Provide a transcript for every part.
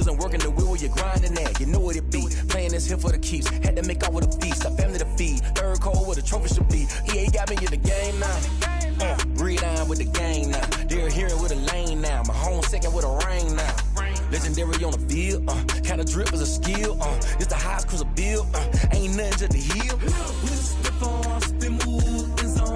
wasn't working the wheel, you're grinding that. You know what it be. Playing this here for the keeps. Had to make out with a feast. A family to feed. Third cold where the trophy should be. EA got me in the game now. Breed on with the game now. They're hearing with a lane now. My home second with a ring now. Legendary on the field. Kinda drip is a skill. It's the highest cruiser bill. Ain't nothing just the heel. We step on, spin move, in zone.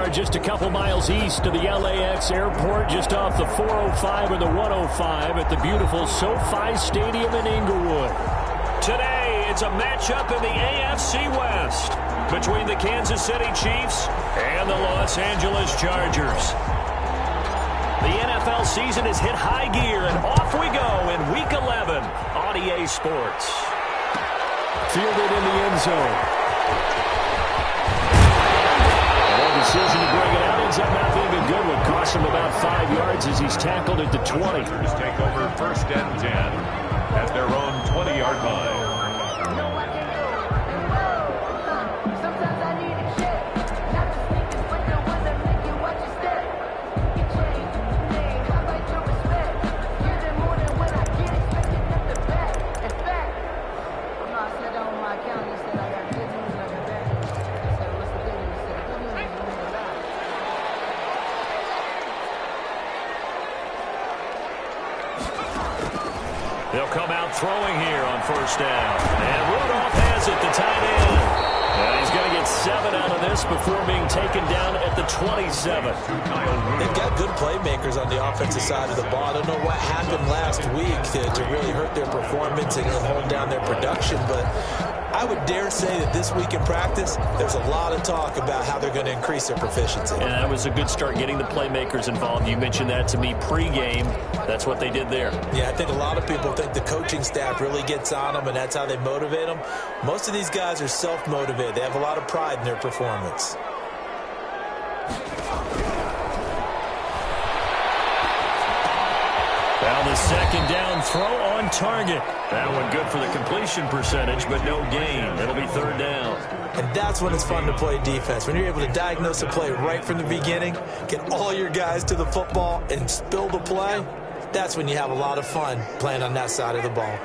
Just a couple miles east of the LAX airport, just off the 405 or the 105 at the beautiful SoFi Stadium in Inglewood. Today, it's a matchup in the AFC West between the Kansas City Chiefs and the Los Angeles Chargers. The NFL season has hit high gear, and off we go in Week 11 on EA Sports. Fielded in the end zone. Decision to bring it out ends up not being a good one. Cost him about 5 yards as he's tackled at the 20. Take over first and 10 at their own 20-yard line. They'll come out throwing here on first down. And Rudolph has it, the tight end. And he's going to get 7 out of this before being taken down at the 27. They've got good playmakers on the offensive side of the ball. I don't know what happened last week to really hurt their performance and hold down their production, but I would dare say that this week in practice, there's a lot of talk about how they're going to increase their proficiency. And that was a good start getting the playmakers involved. You mentioned that to me pregame. That's what they did there. Yeah, I think a lot of people think the coaching staff really gets on them, and that's how they motivate them. Most of these guys are self-motivated. They have a lot of pride in their performance. Now the second down throw on target. That one good for the completion percentage, but no gain. It'll be third down. And that's when it's fun to play defense. When you're able to diagnose a play right from the beginning, get all your guys to the football, and spill the play, that's when you have a lot of fun playing on that side of the ball.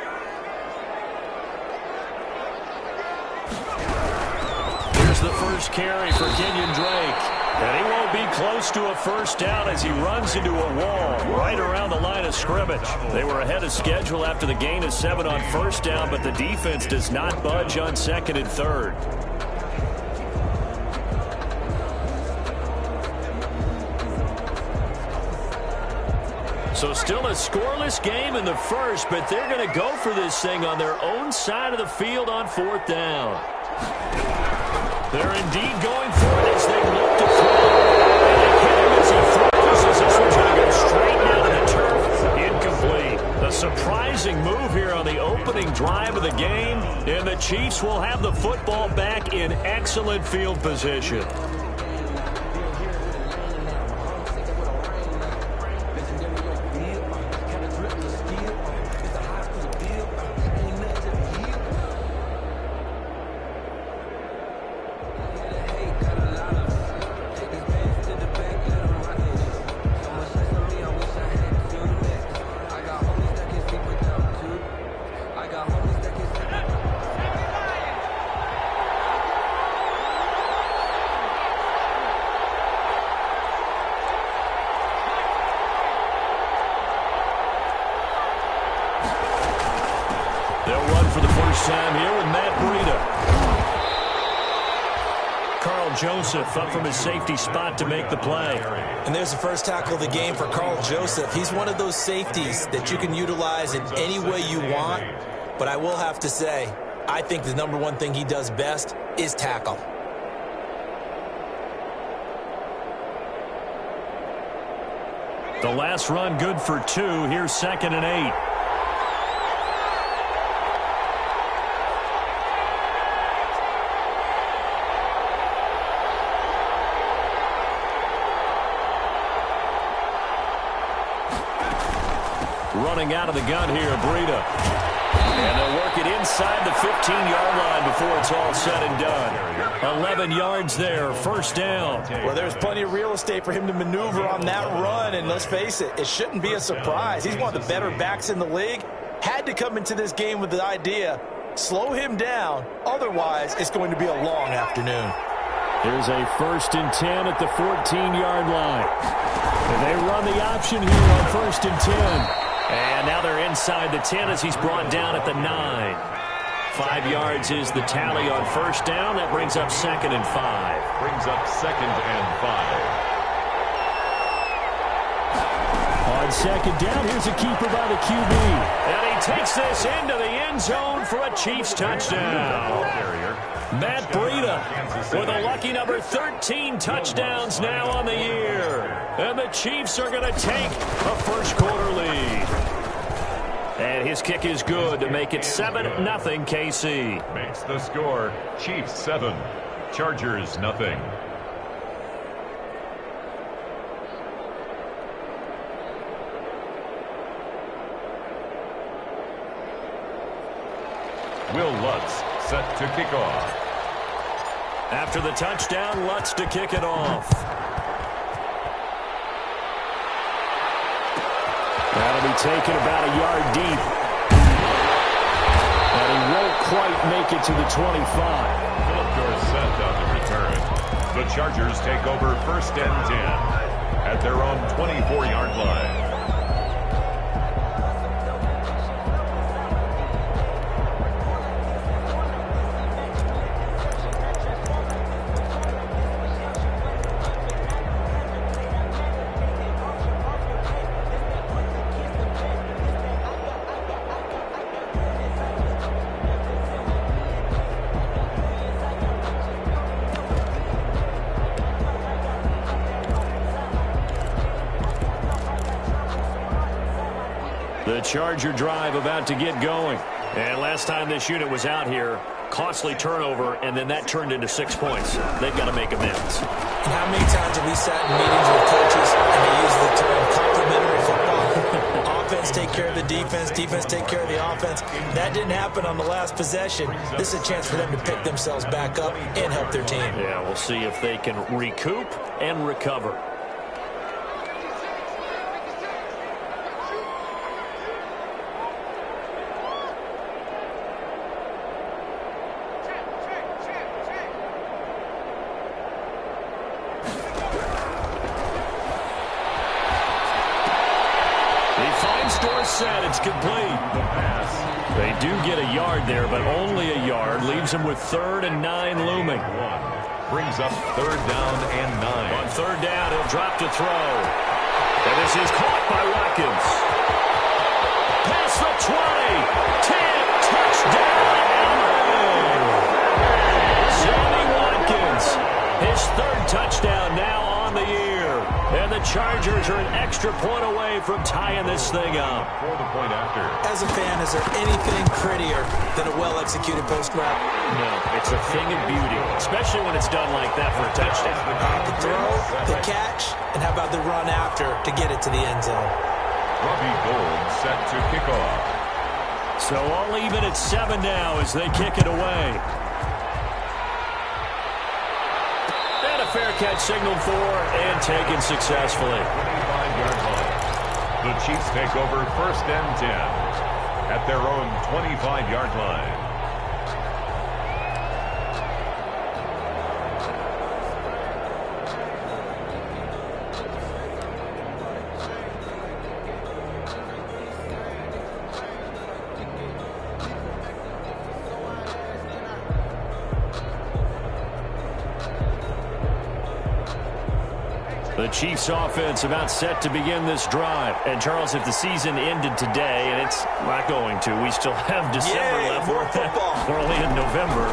Here's the first carry for Kenyon Drake. And he won't be close to a first down as he runs into a wall right around the line of scrimmage. They were ahead of schedule after the gain of 7 on first down, but the defense does not budge on second and third. So still a scoreless game in the first, but they're going to go for this thing on their own side of the field on fourth down. They're indeed going for it as they look to throw. And they hit him as he throws as this one's going to go straight down to the turf. Incomplete. A surprising move here on the opening drive of the game. And the Chiefs will have the football back in excellent field position. Carl Joseph up from his safety spot to make the play. And there's the first tackle of the game for Carl Joseph. He's one of those safeties that you can utilize in any way you want. But I will have to say, I think the number one thing he does best is tackle. The last run good for 2. Here's 2nd and 8. Running out of the gun here, Breida. And they'll work it inside the 15-yard line before it's all said and done. 11 yards there, first down. Well, there's plenty of real estate for him to maneuver on that run, and let's face it, it shouldn't be a surprise. He's one of the better backs in the league. Had to come into this game with the idea, slow him down, otherwise it's going to be a long afternoon. Here's a 1st and 10 at the 14-yard line. And they run the option here on 1st and 10. And now they're inside the 10 as he's brought down at the 9. 5 yards is the tally on first down. That brings up 2nd and 5. Brings up 2nd and 5. On 2nd down, here's a keeper by the QB. And he takes this into the end zone for a Chiefs touchdown. Matt Breida with a lucky number 13 touchdowns now on the year. And the Chiefs are going to take a first quarter lead. And his kick is good to make it 7-0 KC. Makes the score Chiefs 7, Chargers 0. Will Lutz set to kick off. After the touchdown, Lutz to kick it off. That'll be taken about a yard deep. And he won't quite make it to the 25. Philip Dorsett on the return. The Chargers take over 1st and 10 at their own 24-yard line. The Charger drive about to get going. And last time this unit was out here, costly turnover, and then that turned into 6 points. They've got to make amends. And how many times have we sat in meetings with coaches and they use the term complementary football? Offense take care of the defense, defense take care of the offense. That didn't happen on the last possession. This is a chance for them to pick themselves back up and help their team. Yeah, we'll see if they can recoup and recover. Set, it's complete. They do get a yard there, but only a yard. Leaves them with 3rd and 9 looming. Brings up 3rd down and 9. On 3rd down, he'll drop to throw. And this is caught by Watkins. Past the 20. 10, touchdown. Sammy Watkins. His 3rd touchdown now on the year. And the Chargers are an extra point away from tying this thing up. For the point after. As a fan, is there anything prettier than a well-executed post-route? No, it's a thing of beauty, especially when it's done like that for a touchdown. The throw, the catch, and how about the run after to get it to the end zone? Robbie Gould set to kick off. So all even at 7 now as they kick it away. Fair catch signaled for and taken successfully. 25-yard line. The Chiefs take over 1st and 10 at their own 25-yard line. Chiefs offense about set to begin this drive. And, Charles, if the season ended today, and it's not going to, we still have December left. More football. We're only in November.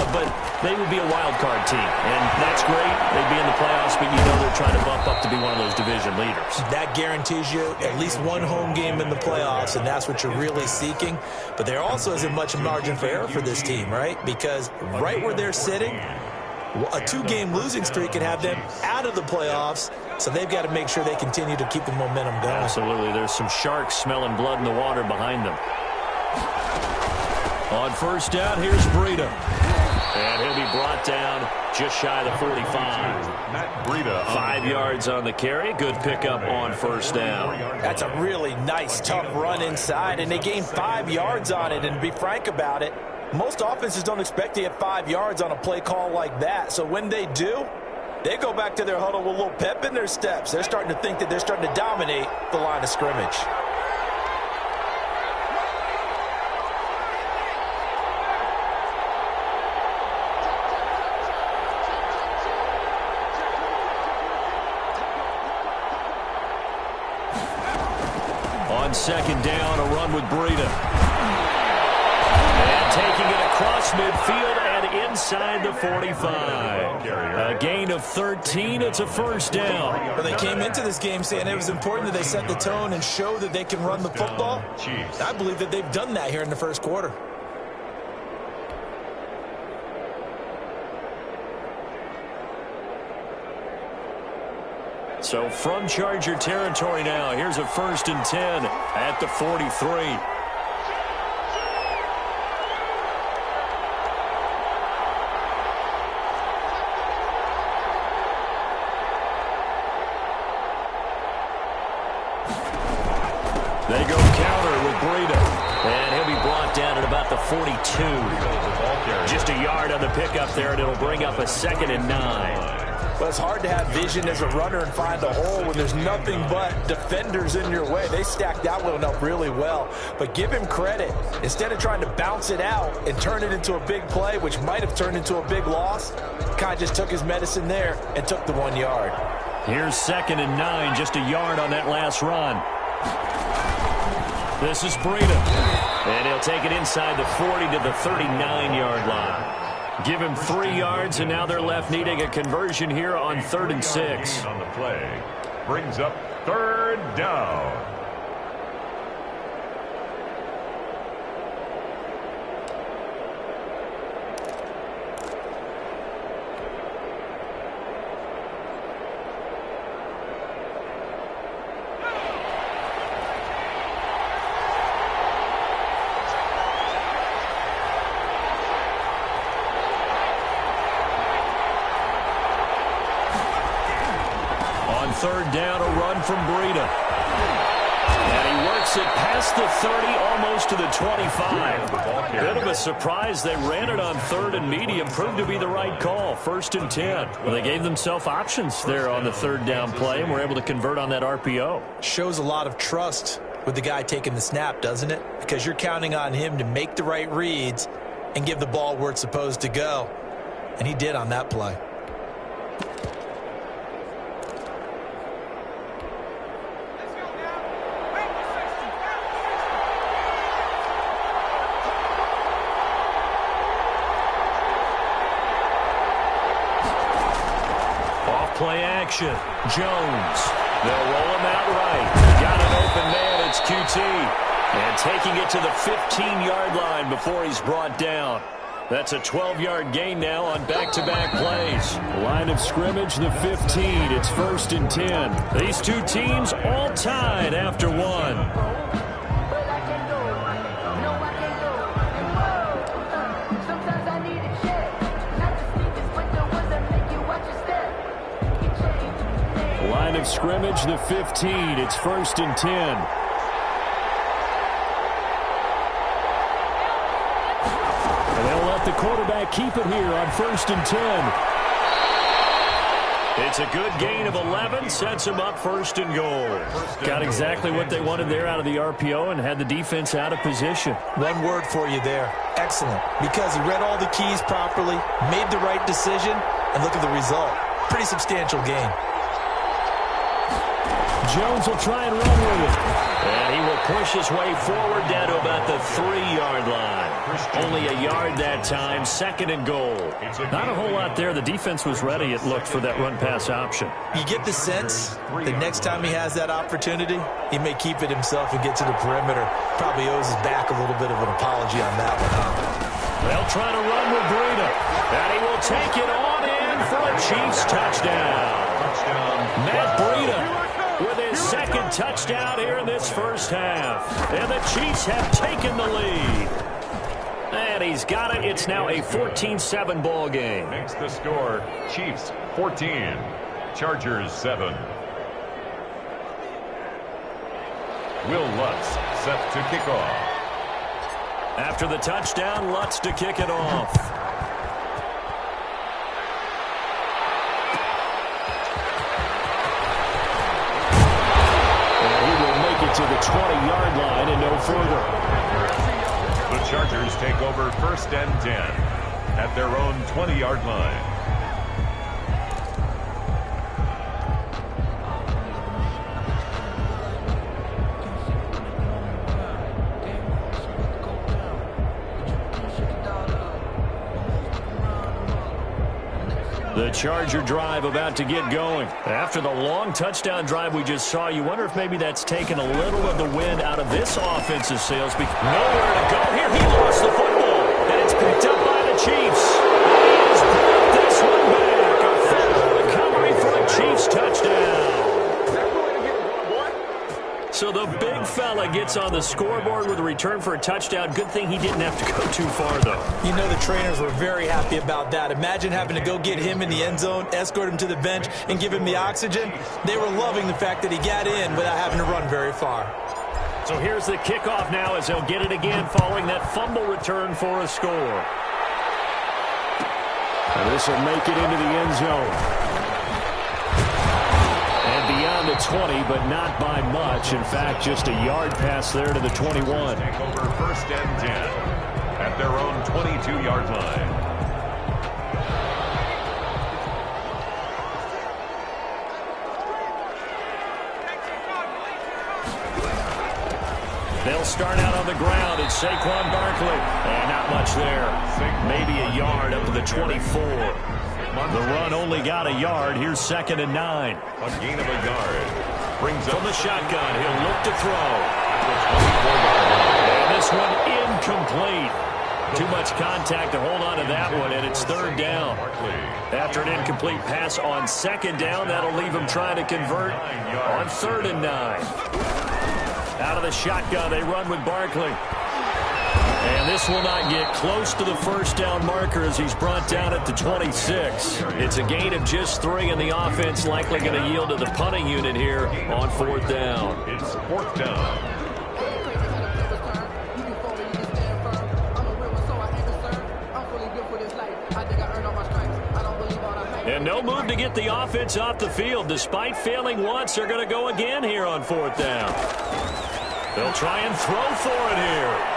But they would be a wild card team. And that's great. They'd be in the playoffs, but you know they're trying to bump up to be one of those division leaders. That guarantees you at least one home game in the playoffs, and that's what you're really seeking. But there also isn't much margin for error for this team, right? Because right where they're sitting, a 2-game losing streak can have them out of the playoffs, so they've got to make sure they continue to keep the momentum going. Absolutely. There's some sharks smelling blood in the water behind them. On first down, here's Breida. And he'll be brought down just shy of the 45. Matt Breida. 5 yards on the carry. Good pickup on first down. That's a really nice, tough run inside, and they gained 5 yards on it. And to be frank about it, most offenses don't expect to get 5 yards on a play call like that. So when they do, they go back to their huddle with a little pep in their steps. They're starting to think that they're starting to dominate the line of scrimmage. On second down, a run with Breida. And taking it across midfield and inside the 45. A gain of 13. It's a first down. Well, they came into this game saying it was important that they set the tone and show that they can run the football. I believe that they've done that here in the first quarter. So from Charger territory now, here's a 1st and 10 at the 43. They go counter with Breida. And he'll be brought down at about the 42. Just a yard on the pickup there, and it'll bring up a 2nd and 9. Well, it's hard to have vision as a runner and find a hole when there's nothing but defenders in your way. They stacked that one up really well. But give him credit. Instead of trying to bounce it out and turn it into a big play, which might have turned into a big loss, kind of just took his medicine there and took the 1 yard. Here's 2nd and 9, just a yard on that last run. This is Breida. And he'll take it inside the 40 to the 39-yard line. Give him 3 yards, and now they're left needing a conversion here on 3rd and 6. On the play. Brings up 3rd down. Third down, a run from Breida. And he works it past the 30, almost to the 25. Bit of a surprise. They ran it on 3rd and medium. Proved to be the right call. 1st and 10. Well, they gave themselves options there on the 3rd down play, and were able to convert on that RPO. Shows a lot of trust with the guy taking the snap, doesn't it? Because you're counting on him to make the right reads and give the ball where it's supposed to go. And he did on that play. Play action. Jones. They'll roll him out right. Got an open man. It's QT. And taking it to the 15-yard line before he's brought down. That's a 12-yard gain now on back-to-back plays. Line of scrimmage, the 15. It's 1st and 10. These two teams all tied after one. Line of scrimmage, the 15. It's 1st and 10. And they'll let the quarterback keep it here on 1st and 10. It's a good gain of 11. Sets him up 1st and goal. Got exactly what they wanted there out of the RPO and had the defense out of position. One word for you there. Excellent. Because he read all the keys properly, made the right decision, and look at the result. Pretty substantial gain. Jones will try and run with it. And he will push his way forward down to about the 3-yard line. Only a yard that time, 2nd and goal. Not a whole lot there. The defense was ready, it looked, for that run-pass option. You get the sense that next time he has that opportunity, he may keep it himself and get to the perimeter. Probably owes his back a little bit of an apology on that one, huh? They'll try to run with Breida. And he will take it on in for a Chiefs touchdown. Matt Breida with his 2nd touchdown here in this first half. And the Chiefs have taken the lead. And he's got it. It's now a 14-7 ball game. Makes the score Chiefs 14, Chargers 7. Will Lutz set to kick off. After the touchdown, Lutz to kick it off. To the 20-yard line and no further. The Chargers take over 1st and 10 at their own 20-yard line. The Charger drive about to get going. After the long touchdown drive we just saw, you wonder if maybe that's taken a little of the wind out of this offensive sails. Nowhere to go here. He lost the football, and it's picked up by the Chiefs. He's brought this one back. A fumble recovery for a Chiefs touchdown. So the big fella gets on the scoreboard with a return for a touchdown. Good thing he didn't have to go too far, though. You know the trainers were very happy about that. Imagine having to go get him in the end zone, escort him to the bench, and give him the oxygen. They were loving the fact that he got in without having to run very far. So here's the kickoff now as they'll get it again following that fumble return for a score. And this will make it into the end zone. Beyond the 20, but not by much. In fact, just a yard pass there to the 21. Take over 1st and 10 at their own 22-yard line. They'll start out on the ground. It's Saquon Barkley. And not much there. Maybe a yard up to the 24. The run only got a yard. Here's 2nd and 9. A gain of a yard. Brings from up the shotgun. He'll look to throw. And this one incomplete. Too much contact to hold on to that one, and it's 3rd down. After an incomplete pass on 2nd down, that'll leave him trying to convert on 3rd and 9. Out of the shotgun, they run with Barkley. And this will not get close to the 1st down marker as he's brought down at the 26. It's a gain of just 3, and the offense likely going to yield to the punting unit here on 4th down. It's 4th down. And no move to get the offense off the field. Despite failing once, they're going to go again here on 4th down. They'll try and throw for it here.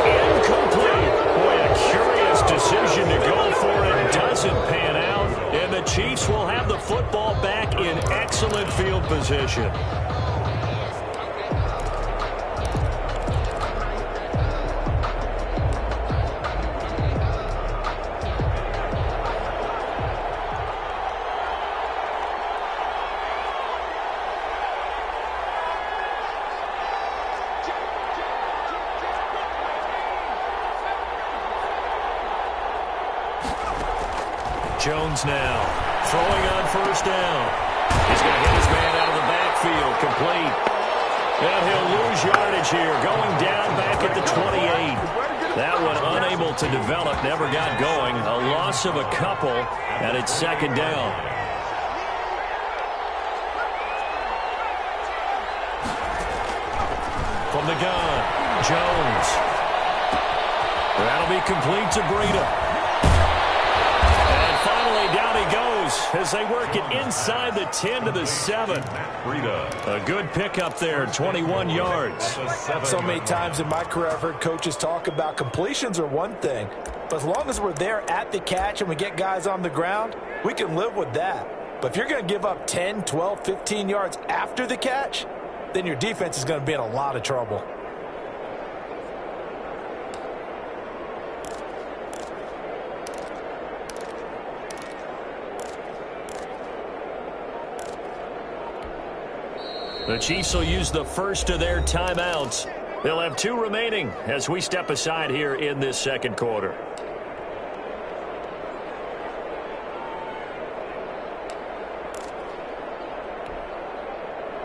Incomplete. Boy, a curious decision to go for it. Doesn't pan out. And the Chiefs will have the football back in excellent field position. Jones now throwing on 1st down. He's going to hit his man out of the backfield. Complete. And he'll lose yardage here. Going down back at the 28. That one unable to develop. Never got going. A loss of a couple. And it's 2nd down. From the gun, Jones. That'll be complete to Breida. Down he goes as they work it inside the 10 to the 7. A good pickup there, 21 yards. So many times in my career I've heard coaches talk about completions are one thing, but as long as we're there at the catch and we get guys on the ground, we can live with that. But if you're going to give up 10, 12, 15 yards after the catch, then your defense is going to be in a lot of trouble. The Chiefs will use the first of their timeouts. They'll have 2 remaining as we step aside here in this second quarter.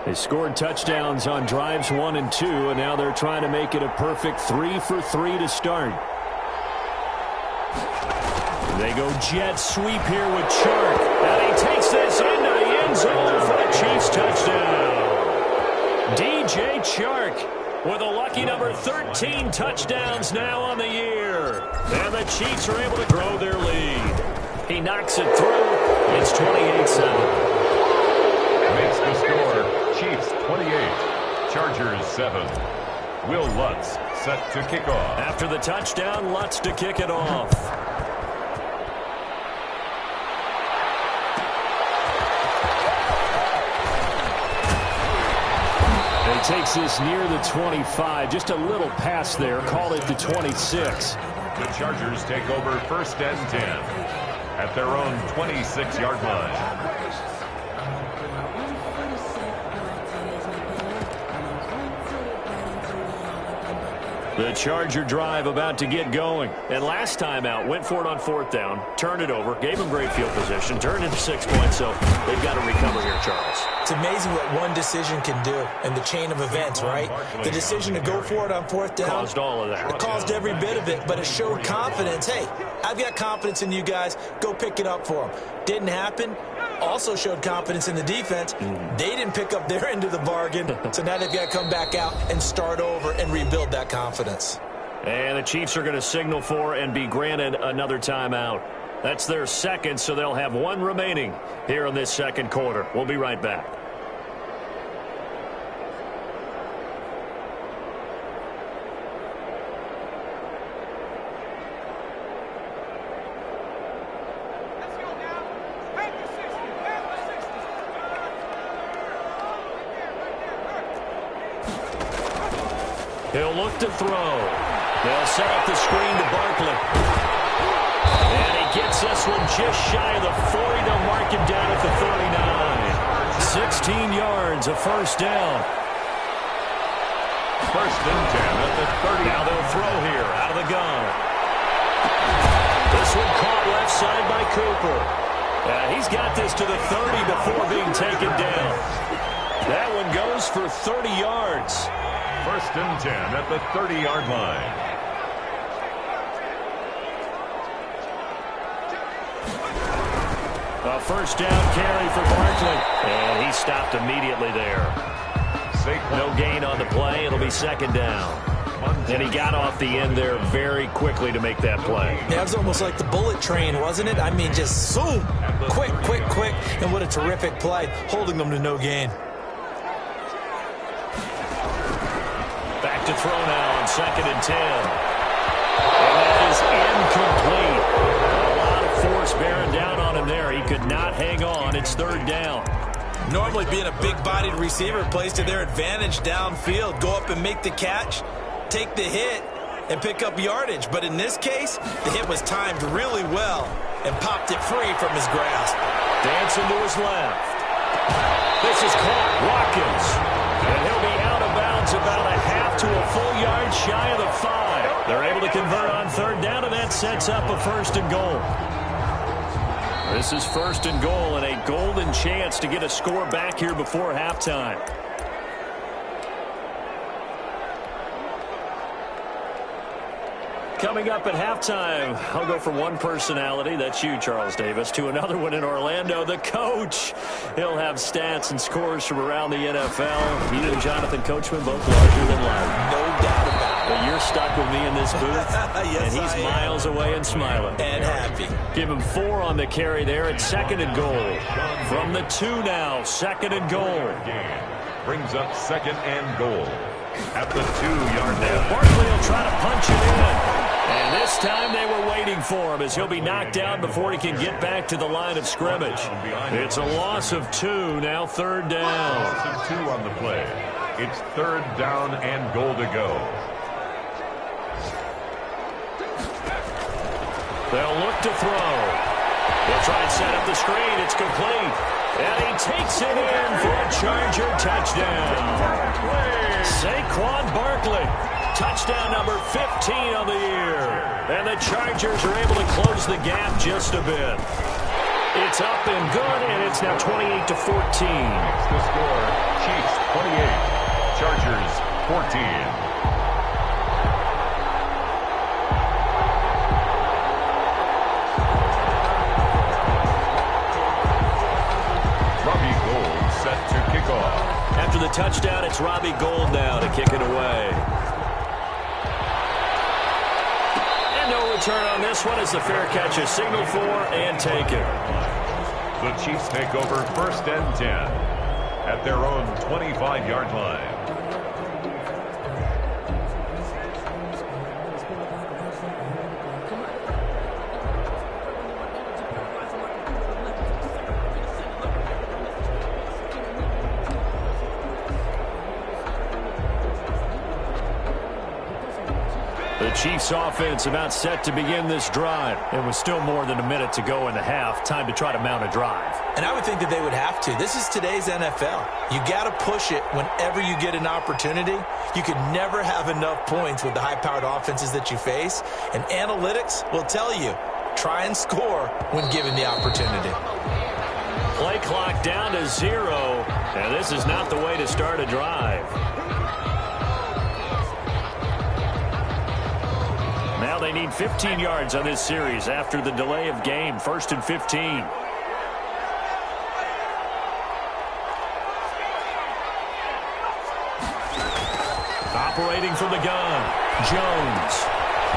They scored touchdowns on drives 1 and 2, and now they're trying to make it a perfect 3 for 3 to start. They go jet sweep here with Chark, and he takes this into the end zone for the Chiefs touchdown. DJ Chark with a lucky number 13 touchdowns now on the year. And the Chiefs are able to grow their lead. He knocks it through. It's 28-7. Makes the score. Chiefs 28, Chargers 7. Will Lutz set to kick off. After the touchdown, Lutz to kick it off. He takes this near the 25, just a little pass there, call it the 26. The Chargers take over first and 10 at their own 26-yard line. The Charger drive about to get going. And last time out, went for it on 4th down, turned it over, gave them great field position, turned into 6 points, so they've got to recover here, Charles. It's amazing what one decision can do in the chain of events, right? The decision to go for it on 4th down caused all of that. It caused every bit of it, but it showed confidence. Hey, I've got confidence in you guys. Go pick it up for them. Didn't happen. Also showed confidence in the defense. They didn't pick up their end of the bargain, so now they've got to come back out and start over and rebuild that confidence. And the Chiefs are going to signal for and be granted another timeout. That's their second, so they'll have 1 remaining here in this second quarter. We'll be right back. He'll look to throw. They'll set up the screen to Barkley. And he gets this one just shy of the 40 to mark him down at the 39. 16 yards, a first down. First and 10 at the 30. Now they'll throw here out of the gun. This one caught left side by Cooper. He's got this to the 30 before being taken down. That one goes for 30 yards. First and 10 at the 30-yard line. A first down carry for Barkley. And he stopped immediately there. No gain on the play. It'll be second down. And he got off the end there very quickly to make that play. Yeah, it was almost like the bullet train, wasn't it? I mean, just zoom. Quick, quick, quick. And what a terrific play, holding them to no gain. Back to throw now on 2nd and 10. And that is incomplete. A lot of force bearing down on him there. He could not hang on. It's 3rd down. Normally being a big-bodied receiver plays to their advantage downfield. Go up and make the catch, take the hit, and pick up yardage. But in this case, the hit was timed really well and popped it free from his grasp. Dancing to his left. This is caught. Watkins. And he'll be out of bounds about a half to a full yard shy of the 5. They're able to convert on 3rd down, and that sets up a 1st and goal. This is 1st and goal and a golden chance to get a score back here before halftime. Coming up at halftime, I'll go from one personality, that's you, Charles Davis, to another one in Orlando, the coach. He'll have stats and scores from around the NFL. He and Jonathan Coachman both larger than life. No doubt about it. But you're stuck with me in this booth, Yes, and he's miles away and smiling. And happy. Give him 4 on the carry there at 2nd and goal. From the 2 now, 2nd and goal. Brings up 2nd and goal at the 2-yard line. Barkley will try to punch it in. And this time they were waiting for him as he'll be knocked down before he can get back to the line of scrimmage. It's a loss of 2, now third down. Loss of 2 on the play. It's third down and goal to go. They'll look to throw. They'll try and set up the screen. It's complete. And he takes it in for a Charger touchdown. Saquon Barkley. Touchdown number 15 on the year. And the Chargers are able to close the gap just a bit. It's up and good, and it's now 28-14. It's the score. Chiefs 28. Chargers 14. To kick off. After the touchdown, it's Robbie Gould now to kick it away. And no return on this one as the fair catch is signaled for and taken. The Chiefs take over first and 10 at their own 25-yard line. The Chiefs offense about set to begin this drive. It was still more than a minute to go in the half. Time to try to mount a drive. And I would think that they would have to. This is today's NFL. You got to push it whenever you get an opportunity. You could never have enough points with the high-powered offenses that you face. And analytics will tell you, try and score when given the opportunity. Play clock down to 0. And this is not the way to start a drive. Now they need 15 yards on this series after the delay of game. 1st and 15. Operating from the gun, Jones.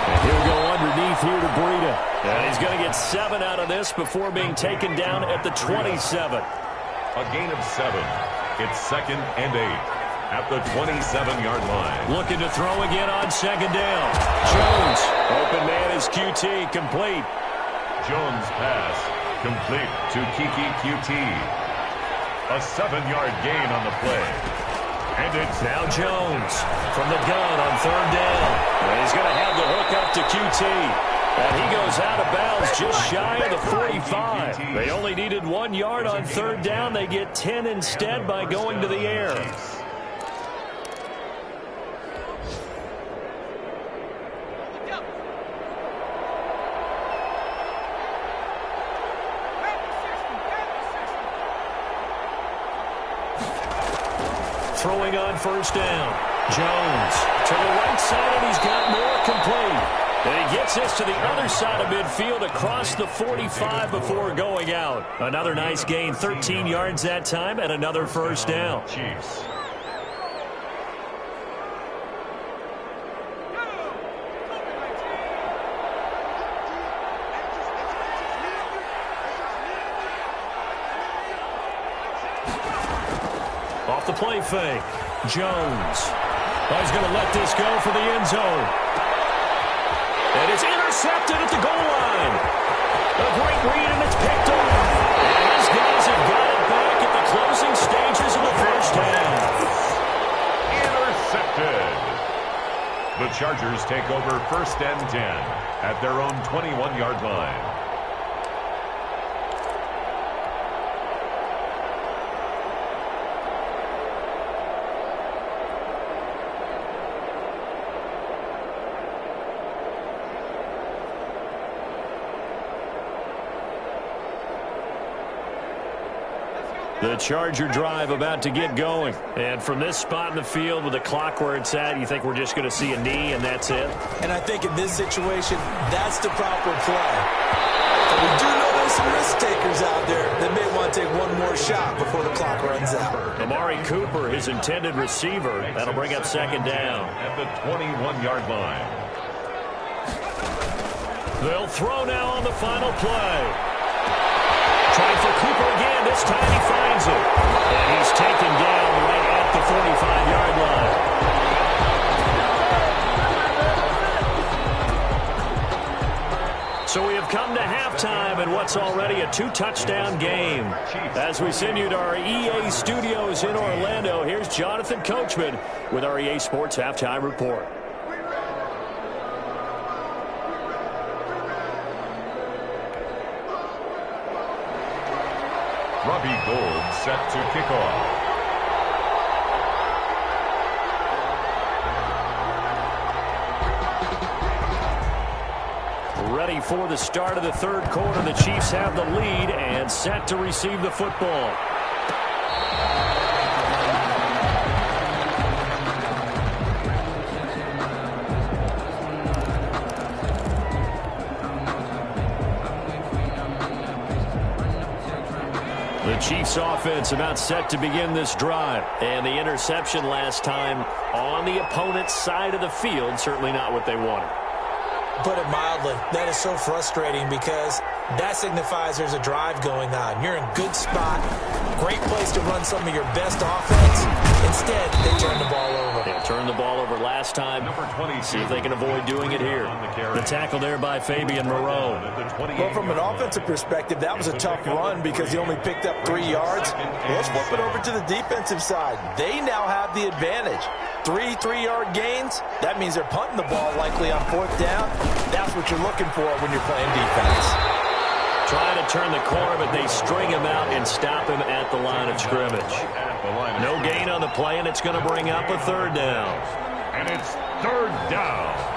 And he'll go underneath here to Breida. And he's going to get 7 out of this before being taken down at the 27. A gain of 7. It's 2nd and 8. At the 27-yard line. Looking to throw again on 2nd down. Jones. Open man is QT. Complete. Jones pass. Complete to Kiki QT. A 7-yard gain on the play. And it's now Jones from the gun on 3rd down. And he's going to have the hook up to QT. And he goes out of bounds just shy of the 45. They only needed 1 yard on 3rd down. They get 10 instead by going to the air. Throwing on 1st down. Jones to the right side, and he's got more complete. And he gets this to the other side of midfield across the 45 before going out. Another nice gain, 13 yards that time, and another 1st down. Chiefs. Off the play fake. Jones. Oh, he's going to let this go for the end zone. And it's intercepted at the goal line. A great read, and it's picked off. And these guys have got it back at the closing stages of the first half. Intercepted. The Chargers take over 1st and 10 at their own 21-yard line. The Charger drive about to get going. And from this spot in the field with the clock where it's at, you think we're just going to see a knee and that's it? And I think in this situation, that's the proper play. But we do know there's some risk takers out there that may want to take one more shot before the clock runs out. Amari Cooper, his intended receiver. That'll bring up 2nd down. At the 21-yard line. They'll throw now on the final play. Trying for Cooper again. This time he finds it. And he's taken down right at the 45-yard line. what's already a 2-touchdown game. As we send you to our EA studios in Orlando, here's Jonathan Coachman with our EA Sports Halftime Report. Robbie Gould set to kick off. Ready for the start of the third quarter. The Chiefs have the lead and set to receive the football. The Chiefs offense about set to begin this drive. And the interception last time on the opponent's side of the field, certainly not what they wanted. Put it mildly, that is so frustrating because that signifies there's a drive going on. You're in a good spot, great place to run some of your best offense. Instead, they turn the ball over. They turned the ball over last time. See if they can avoid doing it here. The tackle there by Fabian Moreau. Well, from an offensive perspective, that was a tough run because he only picked up 3 yards. Let's flip it over to the defensive side. They now have the advantage. 3 3-yard gains, that means they're punting the ball likely on 4th down. That's what you're looking for when you're playing defense. Trying to turn the corner, but they string him out and stop him at the line of scrimmage. No gain on the play, and it's going to bring up a 3rd down. And it's 3rd down.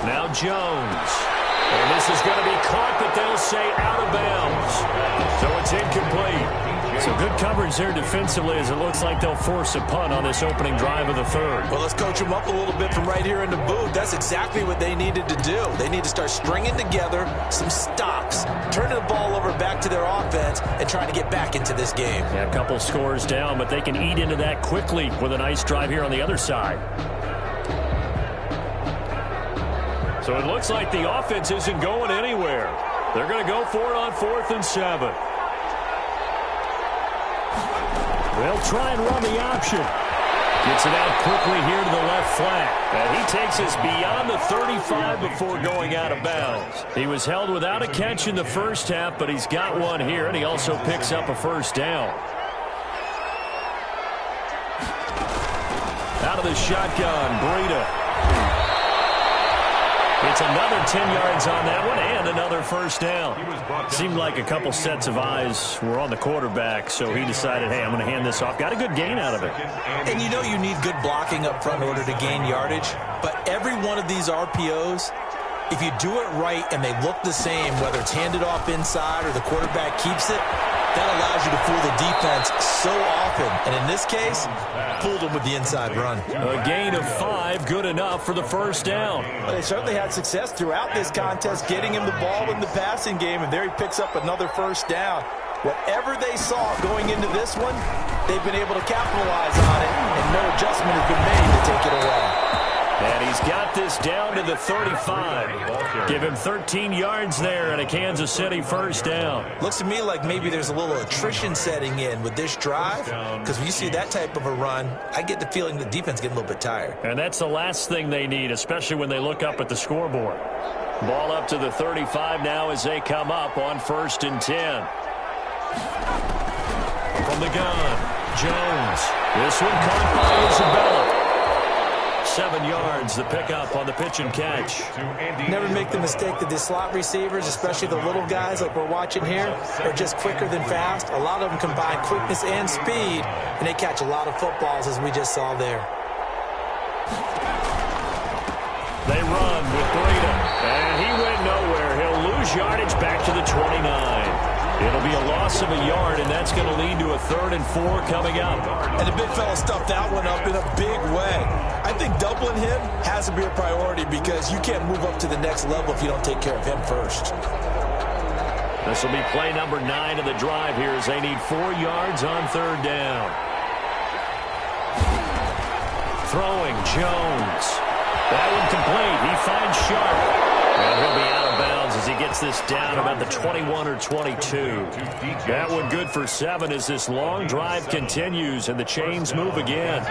Now Jones. And this is going to be caught, but they'll say out of bounds. So it's incomplete. So good coverage there defensively as it looks like they'll force a punt on this opening drive of the 3rd. Well, let's coach them up a little bit from right here in the booth. That's exactly what they needed to do. They need to start stringing together some stops, turning the ball over back to their offense, and trying to get back into this game. Yeah, a couple scores down, but they can eat into that quickly with a nice drive here on the other side. So it looks like the offense isn't going anywhere. They're going to go for it on 4th and 7. They'll try and run the option. Gets it out quickly here to the left flat. And he takes us beyond the 35 before going out of bounds. He was held without a catch in the first half, but he's got one here, and he also picks up a 1st down. Out of the shotgun, Breida. It's another 10 yards on that one and another 1st down. Seemed like a couple sets of eyes were on the quarterback, so he decided, hey, I'm going to hand this off. Got a good gain out of it. And you know you need good blocking up front in order to gain yardage, but every one of these RPOs, if you do it right and they look the same, whether it's handed off inside or the quarterback keeps it, that allows you to fool the defense so often. And in this case, fooled them with the inside run. A gain of 5, good enough for the 1st down. Well, they certainly had success throughout this contest, getting him the ball in the passing game, and there he picks up another 1st down. Whatever they saw going into this one, they've been able to capitalize on it, and no adjustment has been made to take it away. And he's got this down to the 35. Give him 13 yards there and a Kansas City 1st down. Looks to me like maybe there's a little attrition setting in with this drive, because when you see that type of a run, I get the feeling the defense getting a little bit tired. And that's the last thing they need, especially when they look up at the scoreboard. Ball up to the 35 now as they come up on 1st and 10. From the gun, Jones. This one caught by Isabella. 7 yards, the pickup on the pitch and catch. Never make the mistake that the slot receivers, especially the little guys like we're watching here, are just quicker than fast. A lot of them combine quickness and speed, and they catch a lot of footballs, as we just saw there. They run with Breida, and he went nowhere. He'll lose yardage back to the 29. It'll be a loss of a yard, and that's going to lead to a 3rd and 4 coming up. And the big fella stuffed that one up in a big way. I think doubling him has to be a priority because you can't move up to the next level if you don't take care of him first. This will be play number 9 of the drive here as they need 4 yards on third down. Throwing, Jones. That one complete. He finds Sharp. And he'll be out of bounds as he gets this down about the 21 or 22. That one good for 7 as this long drive continues and the chains move again.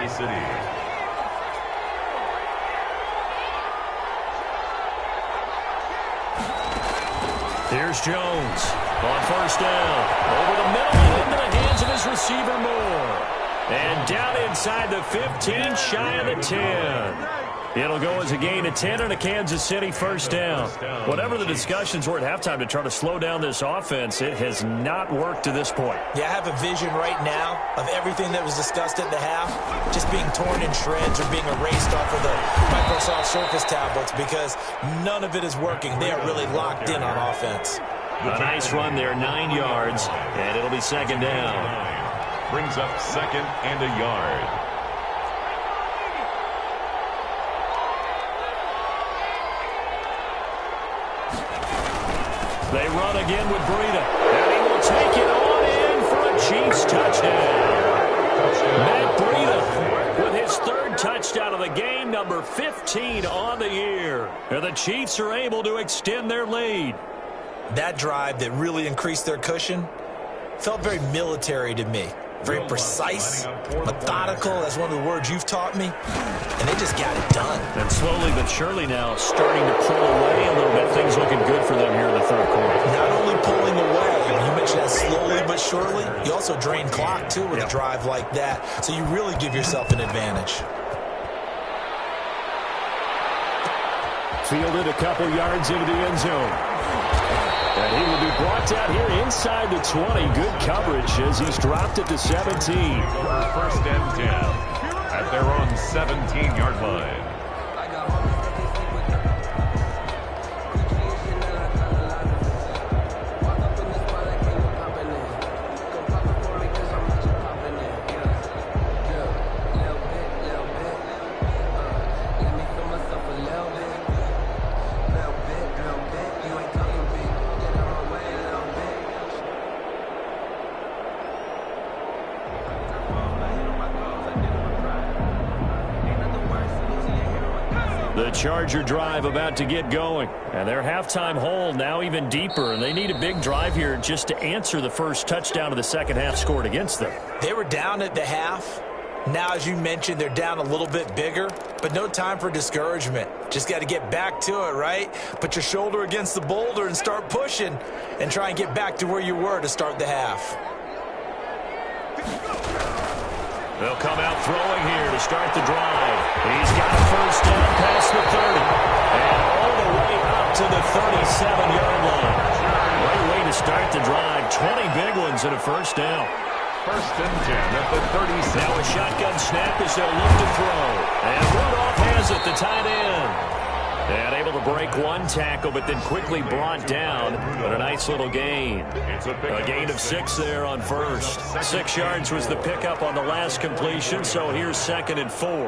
Here's Jones on first down. Over the middle and into the hands of his receiver Moore. And down inside the 15, shy of the 10. It'll go as a gain of 10 and a Kansas City first down. Whatever the discussions were at halftime to try to slow down this offense, it has not worked to this point. Yeah, I have a vision right now of everything that was discussed at the half just being torn in shreds or being erased off of the Microsoft Surface tablets because none of it is working. They are really locked in on offense. A nice run there, 9 yards, and it'll be second down. Brings up second and a yard. They run again with Breida, and he will take it on in for a Chiefs touchdown. Matt Breida with his 3rd touchdown of the game, number 15 on the year. And the Chiefs are able to extend their lead. That drive that really increased their cushion felt very military to me. Very precise, methodical. That's one of the words you've taught me. And they just got it done. And slowly but surely now starting to pull away a little bit. Things looking good for them here in the third quarter. Not only pulling away, you mentioned that slowly but surely. You also drain clock, too, with a drive like that. So you really give yourself an advantage. Fielded a couple yards into the end zone. And he will be brought down here inside the 20. Good coverage as he's dropped it to 17. First and 10 at their own 17-yard line. The Charger drive about to get going. And their halftime hole now even deeper. And they need a big drive here just to answer the first touchdown of the second half scored against them. They were down at the half. Now, as you mentioned, they're down a little bit bigger. But no time for discouragement. Just got to get back to it, right? Put your shoulder against the boulder and start pushing. And try and get back to where you were to start the half. They'll come out throwing here to start the drive. He's got a first down past the 30. And all the way up to the 37-yard line. Great way to start the drive. 20 big ones and a first down. First and 10 at the 37. Now a shotgun snap as they'll look to throw. And Rudolph has it, the tight end. And able to break one tackle, but then quickly brought down. But a nice little gain. A gain of 6 there on first. 6 yards was the pickup on the last completion, so here's second and 4. A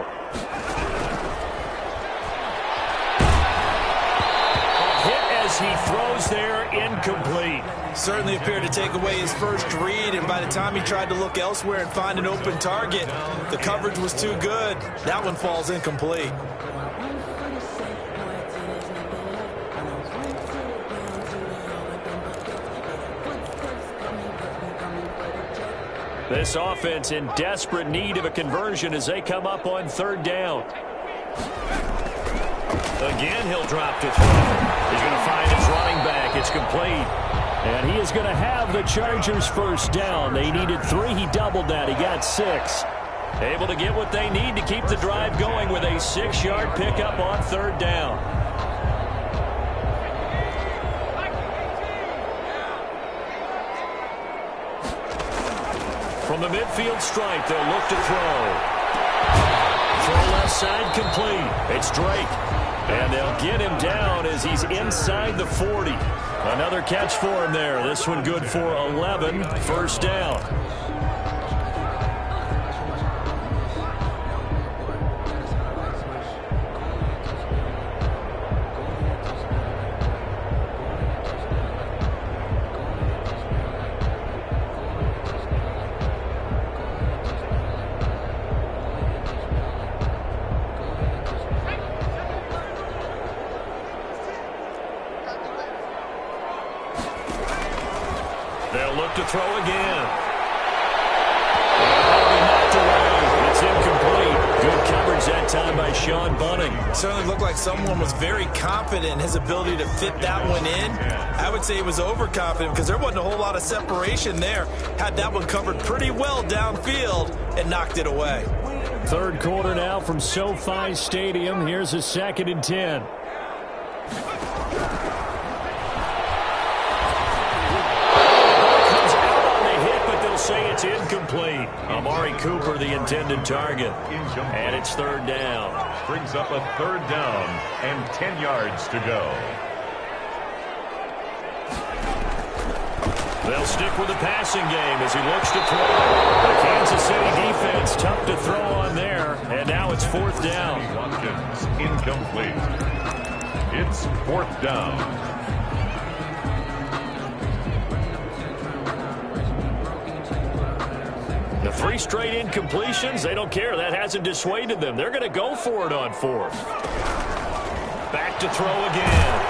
hit as he throws there, incomplete. Certainly appeared to take away his first read, and by the time he tried to look elsewhere and find an open target, the coverage was too good. That one falls incomplete. This offense in desperate need of a conversion as they come up on third down. Again, he'll drop to throw. He's going to find his running back. It's complete. And he is going to have the Chargers first down. They needed 3. He doubled that. He got 6. Able to get what they need to keep the drive going with a 6-yard pickup on third down. From the midfield stripe, they'll look to throw. Throw left side complete. It's Drake. And they'll get him down as he's inside the 40. Another catch for him there. This one good for 11. First down. up to throw again. Knocked away. It's incomplete. Good coverage that time by Sean Bunting. Certainly looked like someone was very confident in his ability to fit that one in. I would say he was overconfident because there wasn't a whole lot of separation there. Had that one covered pretty well downfield and knocked it away. Third quarter now from SoFi Stadium. Here's a 2nd and 10. Comes out on the hit, but they'll say it's incomplete. Amari Cooper, the intended target. And it's 3rd down. Brings up a 3rd down and 10 yards to go. They'll stick with the passing game as he looks to throw. The Kansas City defense tough to throw on there, and now it's 4th down. Watkins incomplete. It's 4th down. The 3 straight incompletions, they don't care. That hasn't dissuaded them. They're going to go for it on 4th. Back to throw again.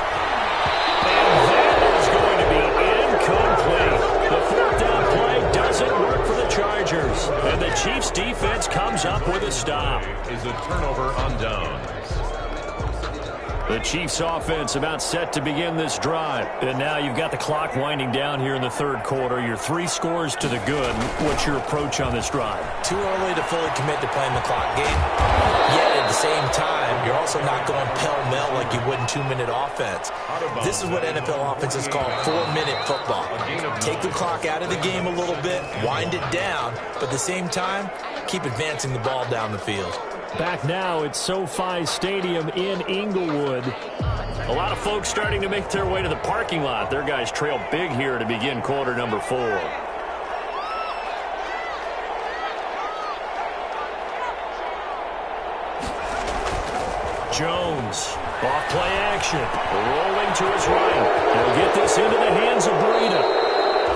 And that is going to be incomplete. The 4th down play doesn't work for the Chargers. And the Chiefs defense comes up with a stop. Is a turnover on downs. The Chiefs offense about set to begin this drive. And now you've got the clock winding down here in the 3rd quarter. Your 3 scores to the good. What's your approach on this drive? Too early to fully commit to playing the clock game. Yet at the same time, you're also not going pell-mell like you would in 2-minute offense. This is what NFL offenses call 4-minute football. Take the clock out of the game a little bit, wind it down, but at the same time, keep advancing the ball down the field. Back now at SoFi Stadium in Inglewood. A lot of folks starting to make their way to the parking lot. Their guys trail big here to begin quarter number 4. Jones, off play action, rolling to his right. He'll get this into the hands of Breida.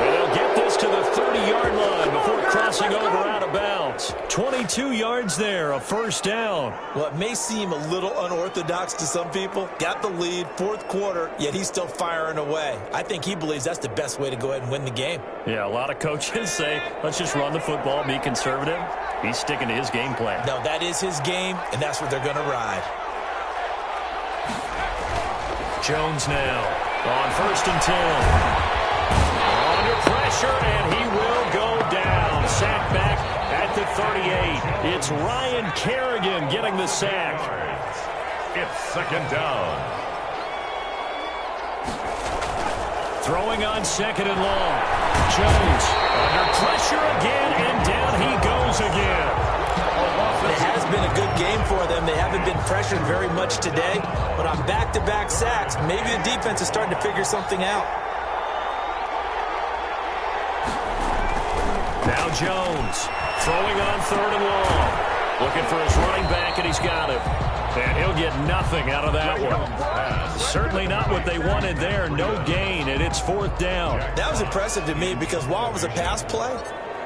And he'll get this to the 30-yard line before crossing over out of bounds. 22 yards there, a 1st down. Well, it may seem a little unorthodox to some people. Got the lead, 4th quarter, yet he's still firing away. I think he believes that's the best way to go ahead and win the game. Yeah, a lot of coaches say, let's just run the football, be conservative. He's sticking to his game plan. No, that is his game, and that's what they're going to ride. Jones now on 1st and 10. Under pressure, and he will go down. Sack back at the 38. It's Ryan Kerrigan getting the sack. It's 2nd down. Throwing on 2nd and long. Jones under pressure again, and down he goes again. It has been a good game for them. They haven't been pressured very much today, but on back-to-back sacks, maybe the defense is starting to figure something out. Now Jones throwing on 3rd and long. Looking for his running back, and he's got him. And he'll get nothing out of that one. Certainly not what they wanted there. No gain, and it's 4th down. That was impressive to me because while it was a pass play,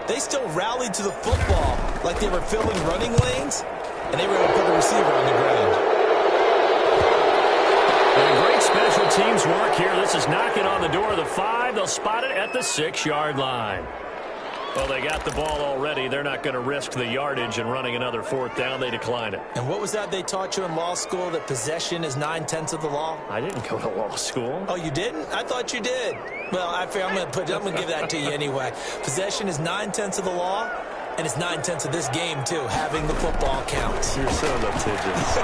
they still rallied to the football like they were filling running lanes, and they were able to put the receiver on the ground. And great special teams work here. This is knocking on the door of the 5. They'll spot it at the 6-yard line. Well, they got the ball already. They're not going to risk the yardage and running another 4th down. They decline it. And what was that they taught you in law school, that possession is 9/10 of the law? I didn't go to law school. Oh, you didn't? I thought you did. Well, I'm going to give that to you anyway. Possession is 9/10 of the law, and it's 9/10 of this game, too. Having the football counts. You're so litigious.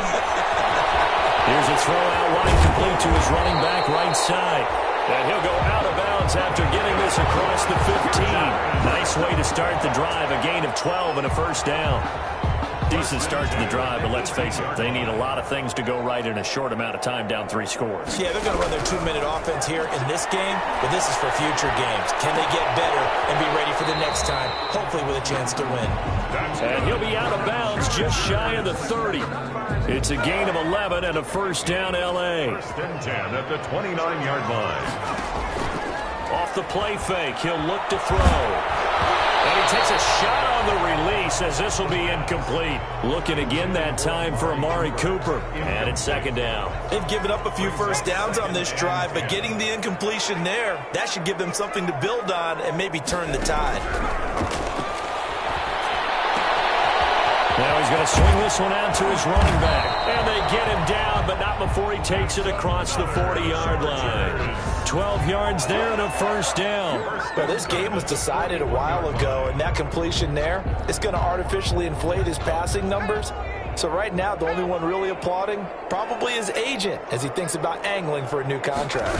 Here's a throw out wide, complete to his running back right side. And he'll go out of bounds after getting this across the 15. Nice way to start the drive. A gain of 12 and a 1st down. Decent start to the drive, but let's face it, they need a lot of things to go right in a short amount of time, down 3 scores. Yeah, they're going to run their 2-minute offense here in this game, but this is for future games. Can they get better and be ready for the next time, hopefully with a chance to win? And he'll be out of bounds just shy of the 30. It's a gain of 11 and a 1st down, L.A. 1st and 10 at the 29-yard line. Off the play fake, he'll look to throw. And he takes a shot on the release as this will be incomplete. Looking again that time for Amari Cooper. And it's second down. They've given up a few first downs on this drive, but getting the incompletion there, that should give them something to build on and maybe turn the tide. Now he's going to swing this one out to his running back. And they get him down, but not before he takes it across the 40-yard line. 12 yards there and a first down. Well, this game was decided a while ago, and that completion there is going to artificially inflate his passing numbers. So right now, the only one really applauding probably his agent as he thinks about angling for a new contract.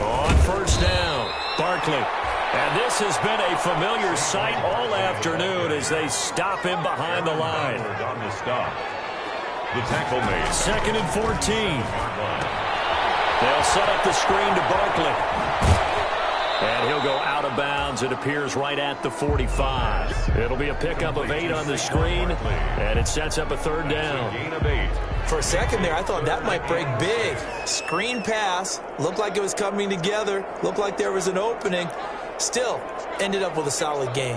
On first down, Barkley. And this has been a familiar sight all afternoon as they stop him behind the line. On the stop. The tackle made. 2nd and 14. They'll set up the screen to Barkley. And he'll go out of bounds. It appears right at the 45. It'll be a pickup of 8 on the screen, and it sets up a third down. Gain of 8. For a second there, I thought that might break big. Screen pass. Looked like it was coming together. Looked like there was an opening. Still, ended up with a solid gain.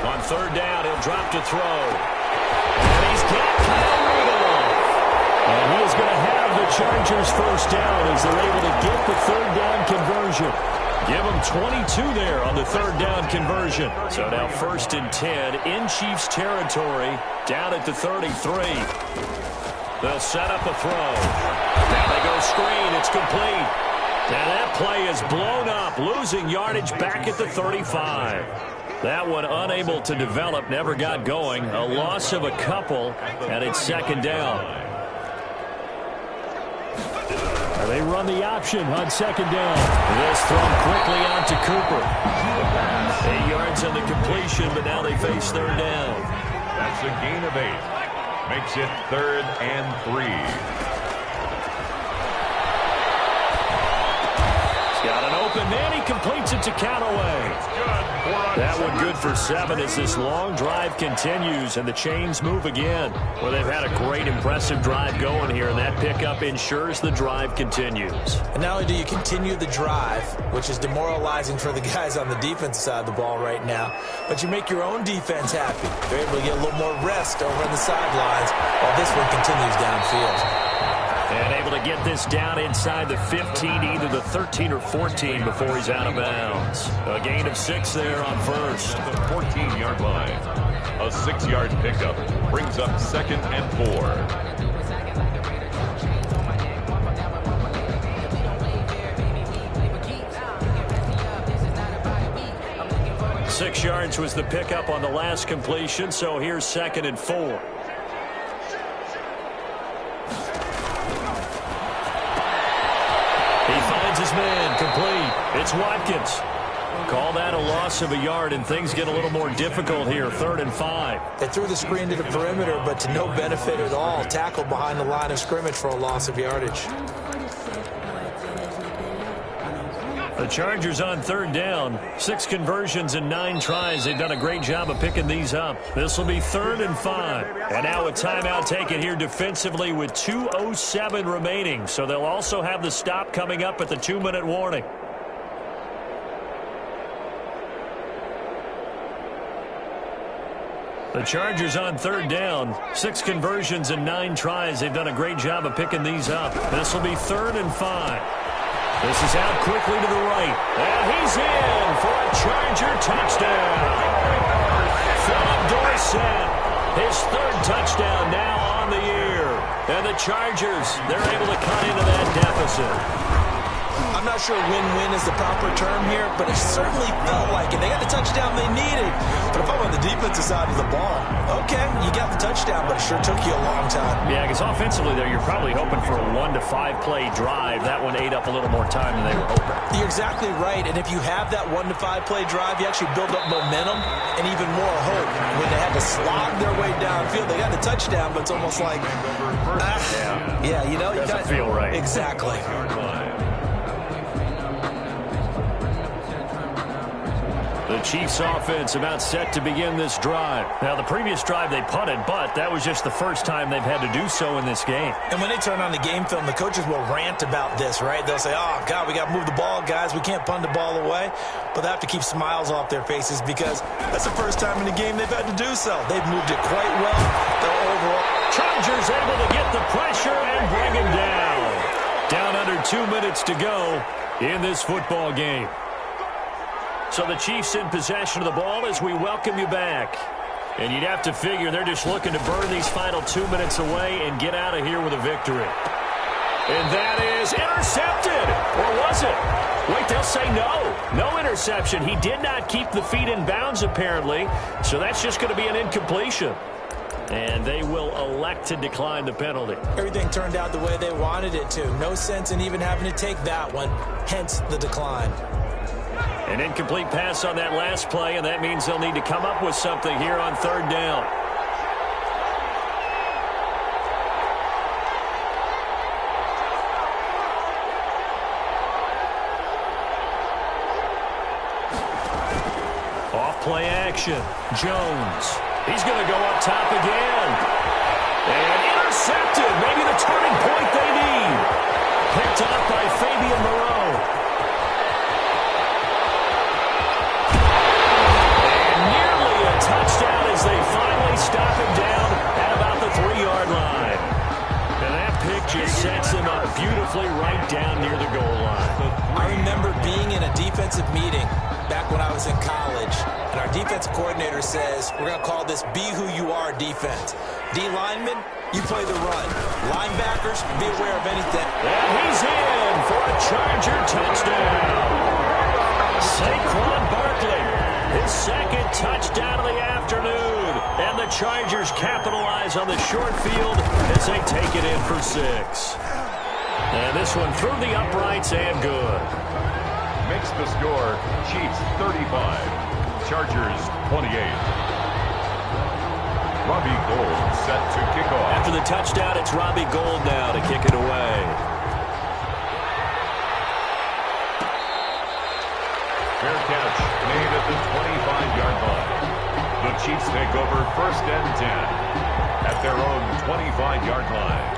On third down, he'll drop to throw. And he's got Kyle Rudolph. And he is going to have the Chargers first down as they're able to get the third down conversion. Give them 22 there on the third down conversion. So now 1st and 10 in Chiefs territory, down at the 33. They'll set up a throw. Now they go screen. It's complete. And that play is blown up, losing yardage back at the 35. That one unable to develop, never got going. A loss of a couple, and it's second down. And they run the option on second down. This thrown quickly out to Cooper. 8 yards on the completion, but now they face third down. That's a gain of 8. Makes it 3rd and 3. Got an open man. He completes it to Callaway. That one good for 7 as this long drive continues and the chains move again. Well, they've had a great, impressive drive going here, and that pickup ensures the drive continues. And not only do you continue the drive, which is demoralizing for the guys on the defensive side of the ball right now, but you make your own defense happy. They're able to get a little more rest over on the sidelines while this one continues downfield. And able to get this down inside the 15, either the 13 or 14 before he's out of bounds. A gain of 6 there on first. The 14-yard line. A 6-yard pickup brings up 2nd and 4. 6 yards was the pickup on the last completion, so here's 2nd and 4. He finds his man, complete. It's Watkins. Call that a loss of a yard, and things get a little more difficult here. 3rd and 5. They threw the screen to the perimeter, but to no benefit at all. Tackled behind the line of scrimmage for a loss of yardage. The Chargers on third down. 6 conversions and 9 tries. They've done a great job of picking these up. This will be 3rd and 5. And now a timeout taken here defensively with 2:07 remaining. So they'll also have the stop coming up at the 2-minute warning. The Chargers on third down. 6 conversions and 9 tries. They've done a great job of picking these up. This will be 3rd and 5. This is out quickly to the right. And he's in for a Charger touchdown. Philip Dorsett, his 3rd touchdown now on the year. And the Chargers, they're able to cut into that deficit. I'm not sure win-win is the proper term here, but it certainly felt like it. They got the touchdown they needed. But if I'm on the defensive side of the ball, okay, you got the touchdown, but it sure took you a long time. Yeah, because offensively there, you're probably hoping for a 1 to 5 play drive. That one ate up a little more time than they were hoping. You're exactly right, and if you have that 1 to 5 play drive, you actually build up momentum and even more hope. When they had to slog their way downfield, they got the touchdown, but it's almost like, yeah, you know, you doesn't feel right. The Chiefs offense about set to begin this drive. Now, the previous drive they punted, but that was just the first time they've had to do so in this game. And when they turn on the game film, the coaches will rant about this, right? They'll say, oh, God, we got to move the ball, guys. We can't punt the ball away. But they have to keep smiles off their faces because that's the first time in the game they've had to do so. They've moved it quite well. They're overall. Chargers able to get the pressure and bring him down. Down under 2 minutes to go in this football game. So the Chiefs in possession of the ball as we welcome you back. And you'd have to figure they're just looking to burn these final 2 minutes away and get out of here with a victory. And that is intercepted. Or was it? Wait, they'll say no. No interception. He did not keep the feet in bounds, apparently. So that's just going to be an incompletion. And they will elect to decline the penalty. Everything turned out the way they wanted it to. No sense in even having to take that one. Hence the decline. An incomplete pass on that last play, and that means they'll need to come up with something here on third down. Off-play action. Jones. He's going to go up top again. And intercepted. Maybe the turning point they need. Picked up by Fabian Moreau. And nearly a touchdown as they finally stop him down at about the 3-yard line. And that pick just sets him up beautifully right down near the goal line. I remember being in a defensive meeting back when I was in college, and our defense coordinator says, we're going to call this Be Who You Are defense. D linemen, you play the run. Linebackers, be aware of anything. And he's in for a Charger touchdown. Saquon Barkley, his second touchdown of the afternoon. And the Chargers capitalize on the short field as they take it in for 6. And this one through the uprights and good. Makes the score Chiefs 35, Chargers 28. Robbie Gould set to kick off. After the touchdown, it's Robbie Gould now to kick it away. Fair catch made at the 25-yard line. The Chiefs take over first and 10 at their own 25-yard line.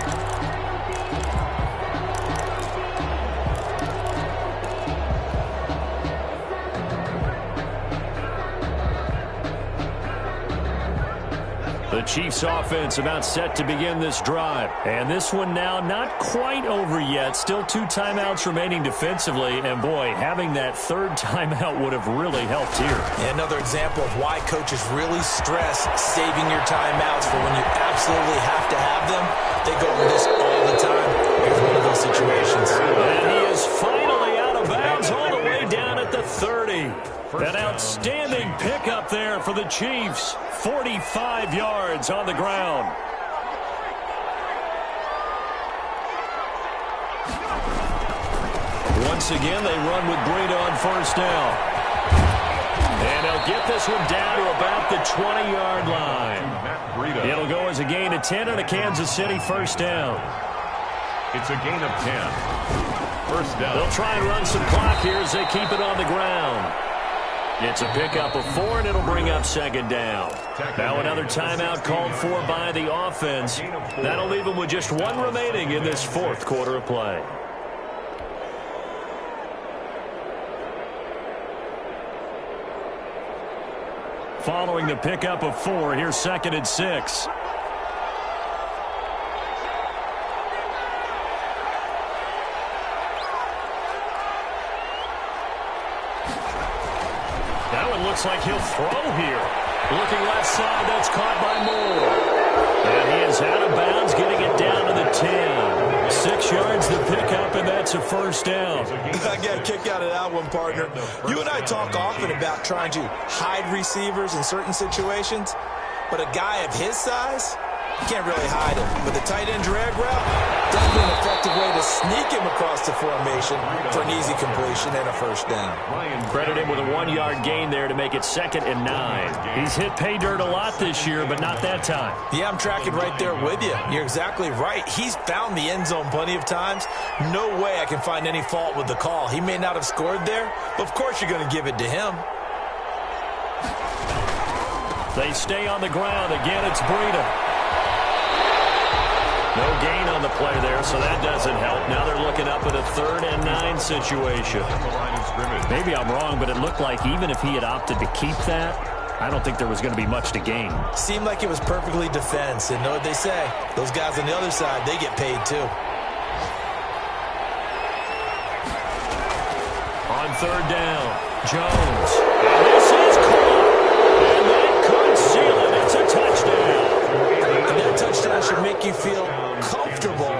The Chiefs offense about set to begin this drive. And this one now not quite over yet. Still 2 timeouts remaining defensively. And boy, having that third timeout would have really helped here. And another example of why coaches really stress saving your timeouts for when you absolutely have to have them. They go over this all the time. Here's one of those situations. And he is finally out of bounds all the way down at the 30. An outstanding pickup there for the Chiefs. 45 yards on the ground. Once again, they run with Breida on first down. And they'll get this one down to about the 20-yard line. It'll go as a gain of 10 and a Kansas City first down. It's a gain of 10. First down. They'll try and run some clock here as they keep it on the ground. It's a pickup of 4, and it'll bring up second down. Now another timeout called for by the offense. That'll leave them with just 1 remaining in this 4th quarter of play. Following the pickup of 4, here's 2nd and 6. Looks like he'll throw here. Looking left side, that's caught by Moore. And he is out of bounds, getting it down to the 10. 6 yards to pick up, and that's a first down. I got a kick out of that one, partner. You and I talk often about trying to hide receivers in certain situations, but a guy of his size, you can't really hide him. But the tight end drag route, that'd be an effective way to sneak him across the formation for an easy completion and a first down. Credit him with a 1-yard gain there to make it 2nd and 9. He's hit pay dirt a lot this year, but not that time. Yeah, I'm tracking right there with you. You're exactly right. He's found the end zone plenty of times. No way I can find any fault with the call. He may not have scored there, but of course you're going to give it to him. They stay on the ground. Again, it's Breida. No gain on the play there, so that doesn't help. Now they're looking up at a 3rd and 9 situation. Maybe I'm wrong, but it looked like even if he had opted to keep that, I don't think there was going to be much to gain. Seemed like it was perfectly defense. And know what they say? Those guys on the other side, they get paid too. On 3rd down, Jones. And this is caught. And that could seal it. It's a touchdown. And that touchdown should make you feel comfortable.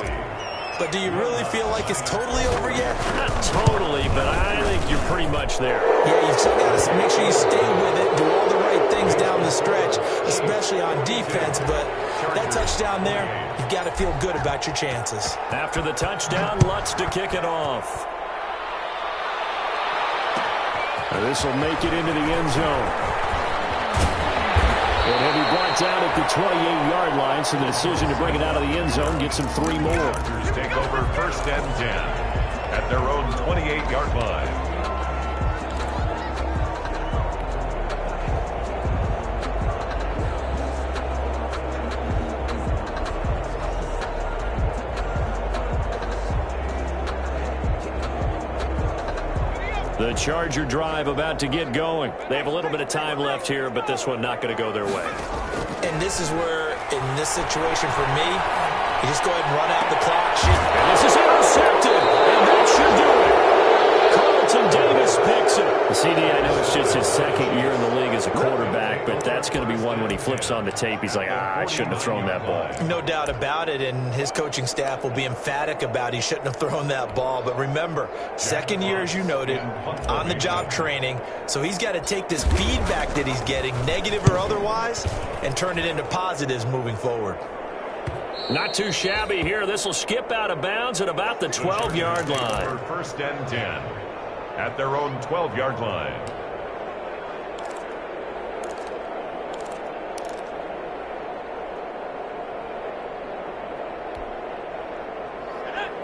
But do you really feel like it's totally over yet? Not totally, but I think you're pretty much there. Yeah, you've still got to make sure you stay with it, do all the right things down the stretch, especially on defense. But that touchdown there, you've got to feel good about your chances. After the touchdown, Lutz to kick it off. This will make it into the end zone. And he'll be brought down at the 28-yard line, so the decision to bring it out of the end zone gets him 3 more. Chargers take over 1st and 10 at their own 28-yard line. The Charger drive about to get going. They have a little bit of time left here, but this one not going to go their way. And this is where, in this situation for me, you just go ahead and run out the clock. And this is intercepted, and that should do it. Carlton Davis picks it. The CD, I know it's just his 2nd year in the league as a quarterback, but that's going to be one when he flips on the tape, he's like, I shouldn't have thrown that ball. No doubt about it, and his coaching staff will be emphatic about he shouldn't have thrown that ball. But remember, 2nd year, as you noted, on-the-job training, so he's got to take this feedback that he's getting, negative or otherwise, and turn it into positives moving forward. Not too shabby here. This will skip out of bounds at about the 12-yard line. 1st and 10 at their own 12-yard line.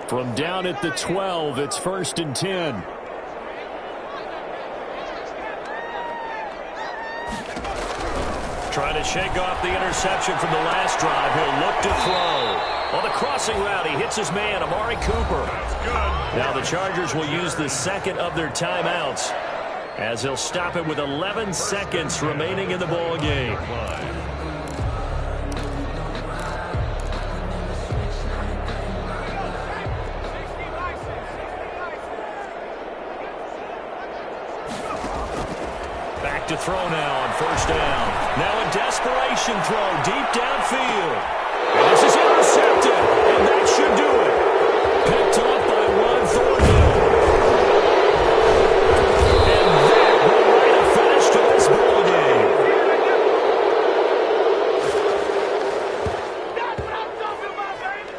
From down at the 12, it's 1st and 10. Trying to shake off the interception from the last drive. He'll look to throw. On the crossing route, he hits his man, Amari Cooper. Now the Chargers will use the 2nd of their timeouts as they'll stop it with 11 seconds remaining in the ball game. Back to throw now on 1st down. Now a desperation throw deep downfield. And this is intercepted, and that should do it. Picked off by Ron Thornhill. And that will write a finish to this ball game. That's what I'm talking about, baby.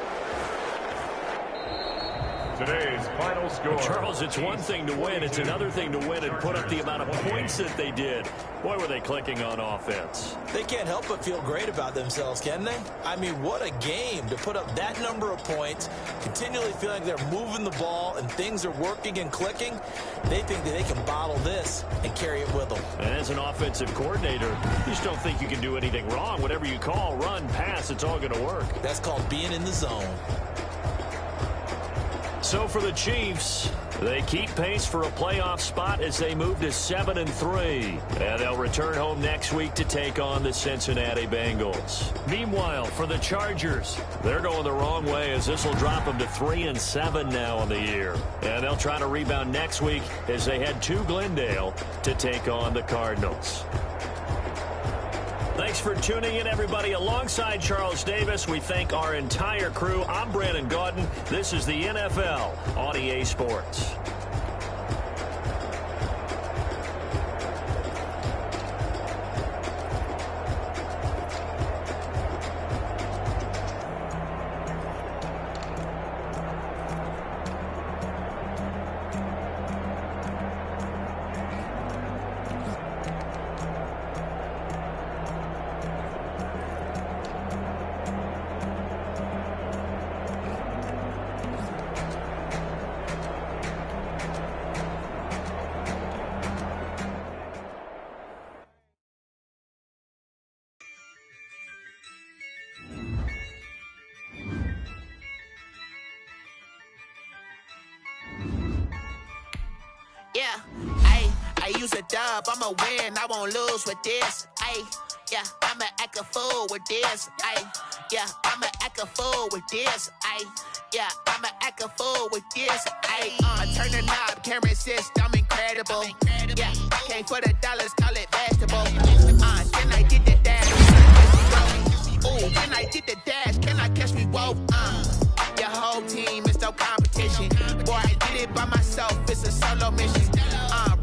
Today's final score. Charles, it's one thing to win. It's another thing to win and put up the amount of points that they did. Boy, were they clicking on offense. They can't help but feel great about themselves, can they? I mean, what a game to put up that number of points, continually feeling like they're moving the ball and things are working and clicking. They think that they can bottle this and carry it with them. And as an offensive coordinator, you just don't think you can do anything wrong. Whatever you call, run, pass, it's all going to work. That's called being in the zone. So for the Chiefs, they keep pace for a playoff spot as they move to 7-3. And they'll return home next week to take on the Cincinnati Bengals. Meanwhile, for the Chargers, they're going the wrong way as this will drop them to 3-7 now on the year. And they'll try to rebound next week as they head to Glendale to take on the Cardinals. Thanks for tuning in, everybody. Alongside Charles Davis, we thank our entire crew. I'm Brandon Gaudin. This is the NFL on EA Sports. Yeah, ayy, I use a dub, I'ma win, I won't lose with this, ayy. Yeah, I'ma act a fool with this, ayy. Yeah, I'ma act a fool with this, ayy. Yeah, I'ma act a fool with this, ayy. Turn the knob, camera assist, I'm incredible. Yeah, came for the dollars, call it vegetable. Then I did the dash, ooh, then I did the dash, can I catch me, whoa, Your whole team is no competition. Boy, I did it by myself, it's a solo mission.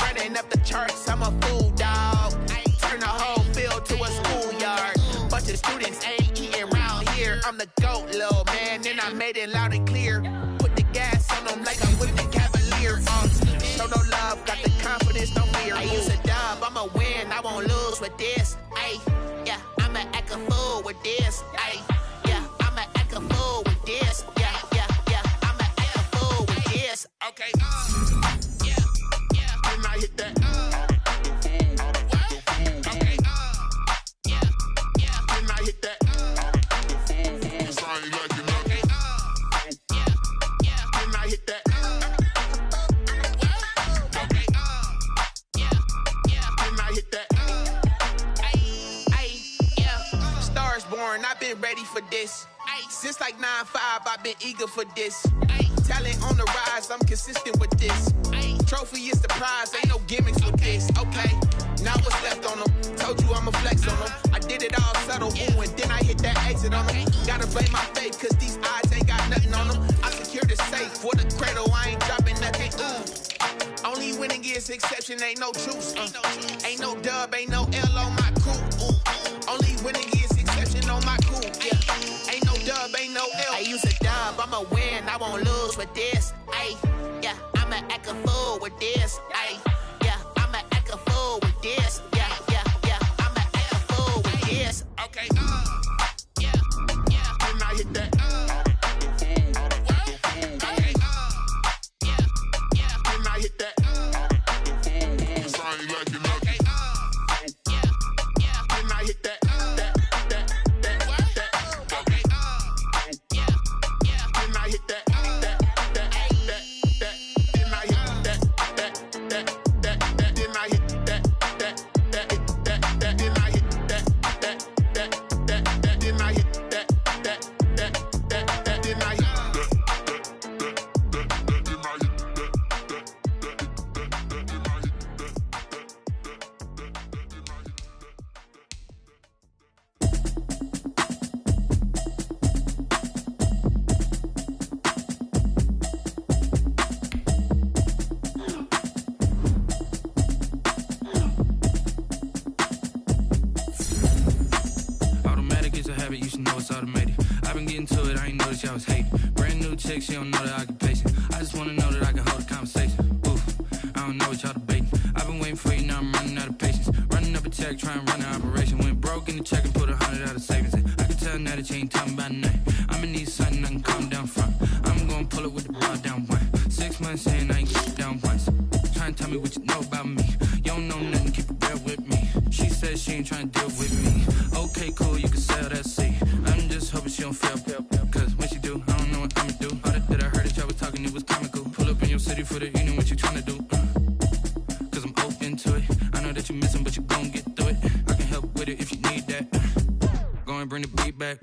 Running up the charts, I'm a fool, dog. Turn the whole field to a schoolyard. Bunch of students ain't eating round here. I'm the GOAT, little man, and I made it loud and clear. Put the gas on them like I'm with the Cavalier. Show no love, got the confidence, no fear. I use a dub, I'ma win, I won't lose with this. Ayy, yeah, I'ma act a fool with this. Ayy, yeah, I'ma act a fool with this. Yeah, yeah, yeah, I'ma act a fool with this. Okay, yeah, yeah, then I hit that. I've been ready for this. Since like 9-5, I've been eager for this. Talent on the rise, I'm consistent with this. Trophy is the prize, ain't no gimmicks with this. Okay, now what's left on them? Told you I'ma flex on them. I did it all subtle, ooh, and then I hit that exit on them. Gotta blame my faith, cause these odds ain't got nothing on them. I secure the safe for the cradle, I ain't dropping nothing, ooh. Only winning is exception, ain't no truce. Ain't no dub, ain't no L on my crew. Only winning is exception on my crew. Yeah, ain't no dub, ain't no L. I use a dub, I'ma win, I won't lose with this. Ayy, yeah, I'ma act a fool with this. Ayy, yeah, I'ma act a fool with this. Yeah, yeah, yeah, I'ma act a fool with this. Okay, yeah, yeah, then I hit that. Okay, yeah, yeah, then I hit that. Sorry, like you know. Okay, yeah, yeah, then I hit that. She don't know the occupation. I just wanna know that I can hold a conversation. Oof, I don't know what y'all debating. I've been waiting for you, now I'm running out of patience. Running up a check, trying to run an operation. Went broke in the check and put 100 out of savings in. I can tell now that you ain't talking about nothing. I'ma need something I can calm down from. I'm gonna pull it with the bar down one. 6 months in, I ain't get down once. Trying to tell me what you know about me. You don't know nothing, keep it real with me. She says she ain't trying to deal with me. Okay, cool, you can sell that seat. I'm just hoping she don't fail. Cause when she do, I don't know what I'ma do. That I heard that y'all was talking, it was comical. Pull up in your city for the evening, what you tryna do? Cause I'm open to it. I know that you're missing, but you gon' get through it. I can help with it if you need that. Go and bring the beat back.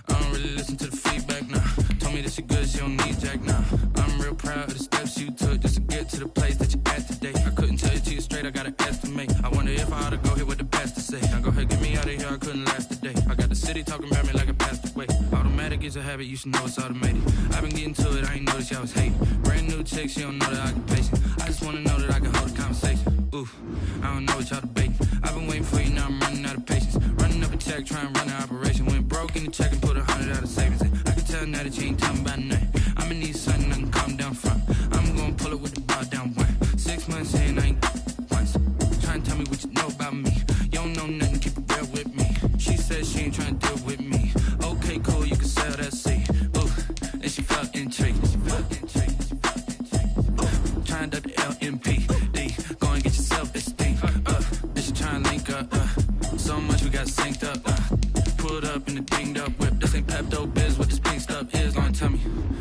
I don't really listen to the feedback, nah. Told me that she good, she don't need jack, nah. I'm real proud of the steps you took just to get to the place that you're at today. I couldn't tell it to you straight, I gotta estimate. I wonder if I ought to go here with the best to say. Now go ahead, get me out of here, I couldn't last today. I got the city talking about me like I passed away. Automatic is a habit, you should know it's automated. I've been getting to it, I ain't noticed y'all was hating. Brand new chick, she don't know the occupation. I just wanna know that I can hold a conversation. Oof, I don't know what y'all debating. I've been waiting for you, now I'm running out of patience. Running up a check, trying to run an operation. Went broke in the check and put 100 out of savings in. I can tell now that you ain't talking about nothing. I'ma need something I can calm down from. I'm gonna pull it with the bar down one. 6 months in, I ain't once. Trying to tell me what you know about me. You don't know nothing, keep it real with me. She says she ain't trying to deal with me. Okay, cool, you can sell that seat. Ooh, and she felt intrigued. Trying to the LMPD. Go and get your self-esteem. Then she trying to link up. So much we got synced up. Pulled up in the dinged up whip. This ain't Pepto Biz, what this pink stuff is. Gonna tell me.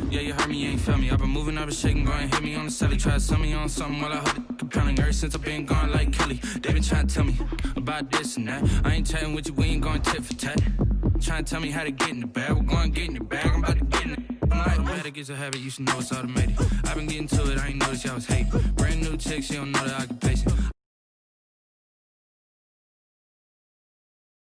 Yeah, you heard me, you ain't felt me. I've been moving, I've been shaking. Go and hit me on the celly. Try to sell me on something while I hold it. compelling. Ever since I've been gone like Kelly, they been trying to tell me about this and that. I ain't chatting with you, we ain't going tit for tat. Trying to tell me how to get in the bag. We're going to get in the bag, I'm about to get in it. I'm like, automatic is a habit, you should know it's automated. I've been getting to it, I ain't noticed y'all was hating. Brand new chick, she don't know the occupation.